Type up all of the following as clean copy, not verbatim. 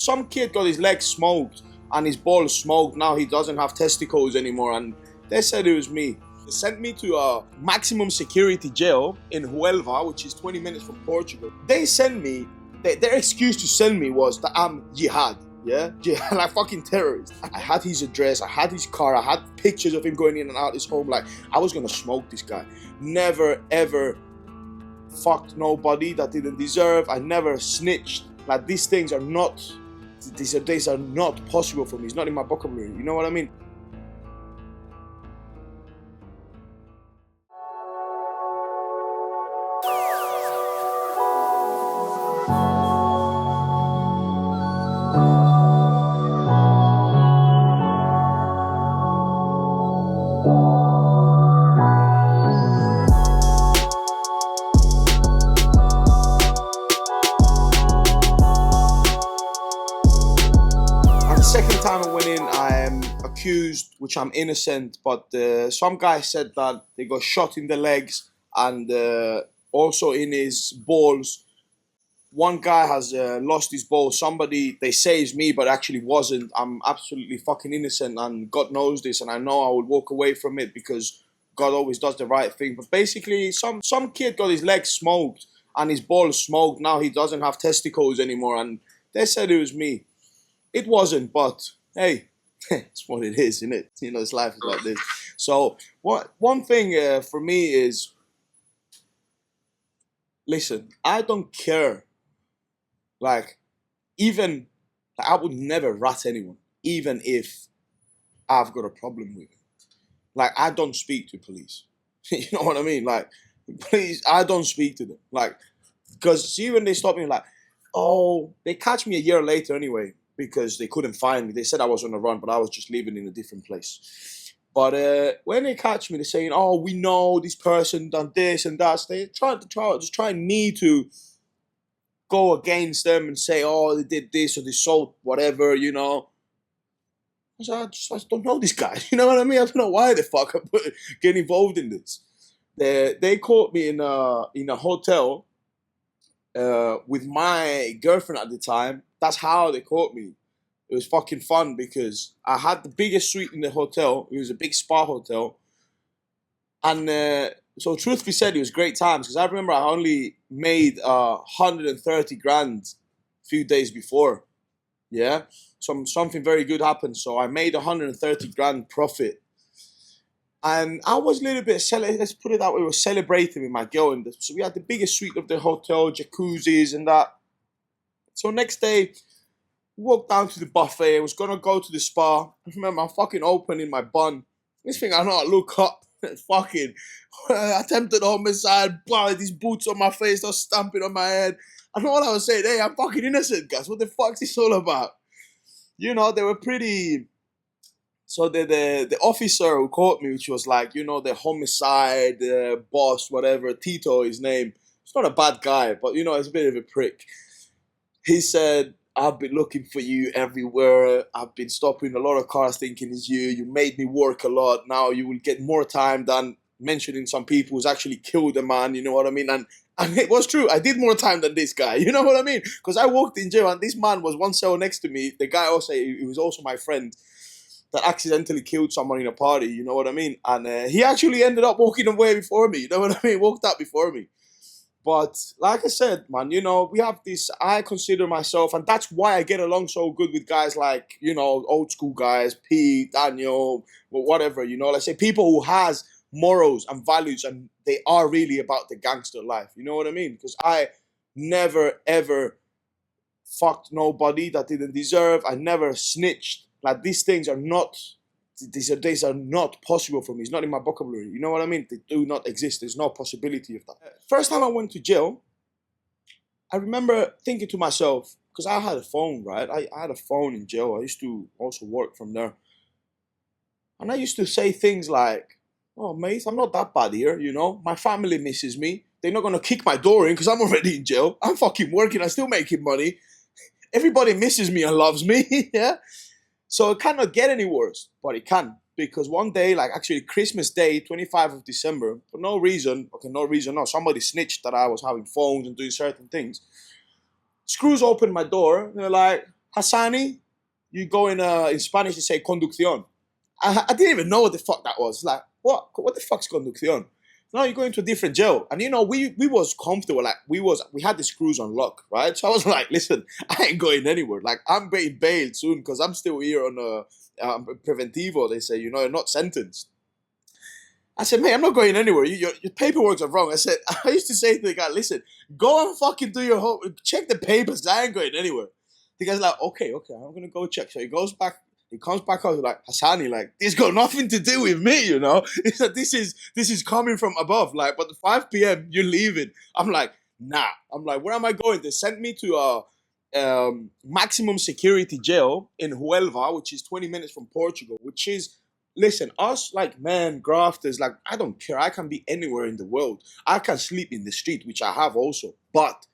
some kid got his legs smoked and his balls smoked. Now he doesn't have testicles anymore, and they said it was me. They sent me to a maximum security jail in Huelva, which is 20 minutes from Portugal. They sent me, their excuse to send me was that I'm jihad. Yeah, like fucking terrorist. I had his address, I had his car, I had pictures of him going in and out his home. Like, I was gonna smoke this guy. Never ever fucked nobody that didn't deserve. I never snitched. Like, these things are not, these are not possible for me. It's not in my vocabulary, you know what I mean? Second time I went in, I am accused, which I'm innocent, but some guy said that they got shot in the legs and also in his balls. One guy has lost his balls. Somebody, they say is me, but actually wasn't. I'm absolutely fucking innocent, and God knows this, and I know I would walk away from it because God always does the right thing. But basically, some kid got his legs smoked and his balls smoked. Now he doesn't have testicles anymore, and they said it was me. It wasn't, but hey, it's what it is, isn't it? You know, this life is like this. So one thing for me is, listen, I don't care. Like, even, I would never rat anyone, even if I've got a problem with it. Like, I don't speak to police. You know what I mean? Like, please, I don't speak to them. Like, because see, when they stop me, like, oh, they catch me a year later anyway, because they couldn't find me. They said I was on the run, but I was just living in a different place. But when they catch me, they're saying, oh, we know this person done this and that. So they try me to go against them and say, oh, they did this or they sold whatever, you know. I just don't know these guys. You know what I mean? I don't know why the fuck I'm getting involved in this. They caught me in a hotel with my girlfriend at the time. That's how they caught me. It was fucking fun because I had the biggest suite in the hotel. It was a big spa hotel. And so truth be said, it was great times because I remember I only made 130 grand a few days before. Yeah, something very good happened. So I made 130 grand profit. And I was a little bit, let's put it that way, we were celebrating with my girl. So we had the biggest suite of the hotel, jacuzzis and that. So next day, we walked down to the buffet. I was going to go to the spa. I remember I'm fucking opening my bun. This thing, I know, I look up. Fucking attempted homicide. Blah, these boots on my face. They're stamping on my head. I know what I was saying. Hey, I'm fucking innocent, guys. What the fuck's this all about? You know, they were pretty... So the officer who caught me, which was like, you know, the homicide boss, whatever, Tito, his name. He's not a bad guy, but, you know, he's a bit of a prick. He said, I've been looking for you everywhere. I've been stopping a lot of cars thinking it's you. You made me work a lot. Now you will get more time than mentioning some people who's actually killed a man. You know what I mean? And it was true. I did more time than this guy. You know what I mean? Because I walked in jail and this man was one cell next to me. The guy also, he was also my friend that accidentally killed someone in a party. You know what I mean? And he actually ended up walking away before me. You know what I mean? Walked out before me. But like I said, man, you know, we have this, I consider myself, and that's why I get along so good with guys like, you know, old school guys, Pete, Daniel, whatever, you know, let's say people who has morals and values and they are really about the gangster life. You know what I mean? Because I never, ever fucked nobody that didn't deserve. I never snitched. Like, these things are not... These are not possible for me. It's not in my vocabulary. You know what I mean? They do not exist. There's no possibility of that. First time I went to jail, I remember thinking to myself, because I had a phone, right? I had a phone in jail. I used to also work from there. And I used to say things like, oh, mate, I'm not that bad here, you know? My family misses me. They're not going to kick my door in because I'm already in jail. I'm fucking working. I'm still making money. Everybody misses me and loves me, yeah? So it cannot get any worse, but it can. Because one day, like actually Christmas Day, 25th of December, for no reason, somebody snitched that I was having phones and doing certain things. Screws opened my door, and they're like, Hassani, you go in Spanish, you say conducción. I didn't even know what the fuck that was. Like, what the fuck's conducción? No, you're going to a different jail. And you know, we was comfortable. Like we had the screws on lock, right? So I was like, listen, I ain't going anywhere. Like I'm being bailed soon because I'm still here on a preventivo. They say, you know, you're not sentenced. I said, mate, I'm not going anywhere. Your paperwork's are wrong. I used to say to the guy, listen, go and fucking do your whole, check the papers. I ain't going anywhere. The guy's like, okay, I'm gonna go check. So he goes back. He comes back out like, Hassani, like, this got nothing to do with me, you know? It's like, this is coming from above. Like, but at 5 p.m., you're leaving. I'm like, nah. I'm like, where am I going? They sent me to a maximum security jail in Huelva, which is 20 minutes from Portugal, which is, listen, us, like, man, grafters, like, I don't care. I can be anywhere in the world. I can sleep in the street, which I have also. But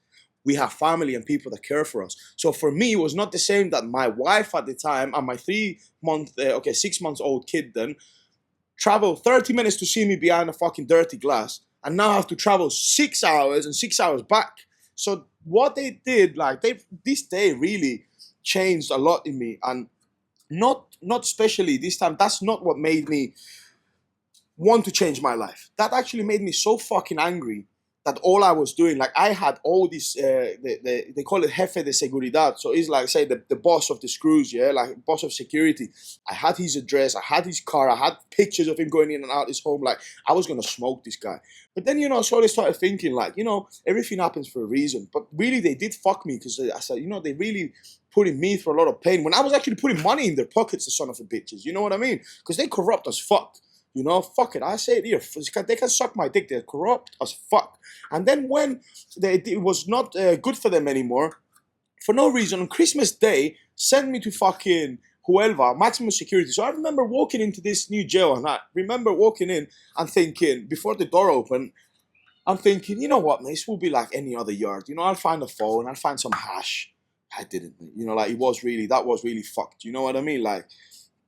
we have family and people that care for us. So for me, it was not the same that my wife at the time and my 6 months old kid then travel 30 minutes to see me behind a fucking dirty glass, and now I have to travel 6 hours and 6 hours back. So what they did, like this day really changed a lot in me, and not especially this time. That's not what made me want to change my life. That actually made me so fucking angry that all I was doing, like I had all these, they call it jefe de seguridad. So it's like, say, the boss of the screws, yeah, like boss of security. I had his address, I had his car, I had pictures of him going in and out his home. Like, I was going to smoke this guy. But then, you know, I slowly started thinking, like, you know, everything happens for a reason. But really, they did fuck me because I said, you know, they really putting me through a lot of pain when I was actually putting money in their pockets, the son of a bitches. You know what I mean? Because they corrupt as fuck. You know, fuck it. I say it here. They can suck my dick. They're corrupt as fuck. And then when it was not good for them anymore, for no reason, on Christmas Day, sent me to fucking Huelva, maximum security. So I remember walking into this new jail, and I remember walking in and thinking, before the door opened, I'm thinking, you know what, mate, this will be like any other yard. You know, I'll find a phone, I'll find some hash. I didn't, you know, like that was really fucked. You know what I mean? Like,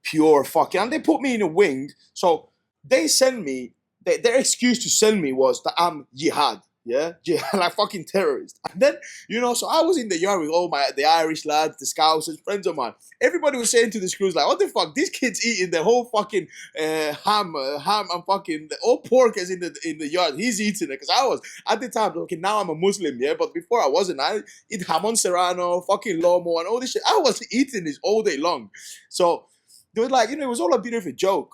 pure fucking. And they put me in a wing. So they send me, their excuse to send me was that I'm jihad, yeah? Jihad, like fucking terrorist. And then, you know, so I was in the yard with all the Irish lads, the scouts, friends of mine. Everybody was saying to the screws, like, what the fuck? This kid's eating the whole fucking ham and fucking, all pork is in the yard. He's eating it. Because I was, at the time, okay, now I'm a Muslim, yeah? But before I wasn't. I eat jamon serrano, fucking lomo, and all this shit. I was eating this all day long. So they were like, you know, it was all a bit of a joke.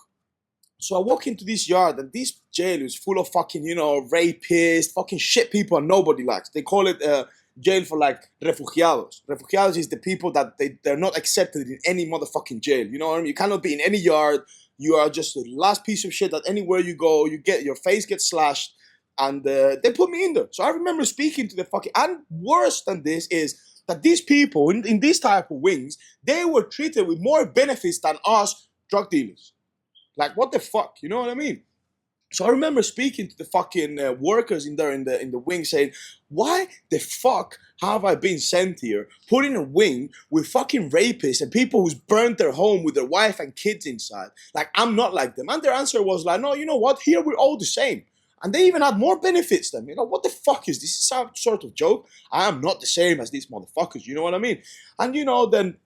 So I walk into this yard, and this jail is full of fucking, you know, rapists, fucking shit people nobody likes. They call it jail for, like, refugiados. Refugiados is the people that they're not accepted in any motherfucking jail. You know what I mean? You cannot be in any yard. You are just the last piece of shit that anywhere you go, your face gets slashed. And they put me in there. So I remember speaking to the fucking, and worse than this is that these people in these type of wings, they were treated with more benefits than us drug dealers. Like, what the fuck? You know what I mean? So I remember speaking to the fucking workers in there in the wing saying, why the fuck have I been sent here, put in a wing with fucking rapists and people who's burnt their home with their wife and kids inside? Like, I'm not like them. And their answer was like, no, you know what? Here we're all the same. And they even had more benefits than me. You know, what the fuck is this? Is some sort of joke? I am not the same as these motherfuckers. You know what I mean? And, you know, then,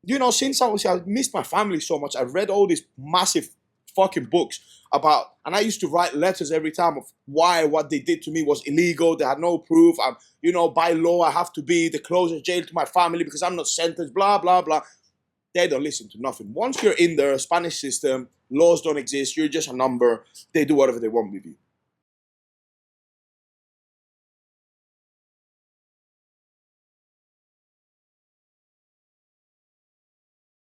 you know, since I missed my family so much, I read all these massive fucking books about, and I used to write letters every time of why what they did to me was illegal. They had no proof. You know, by law, I have to be the closest jail to my family because I'm not sentenced, blah, blah, blah. They don't listen to nothing. Once you're in the Spanish system, laws don't exist. You're just a number. They do whatever they want with you.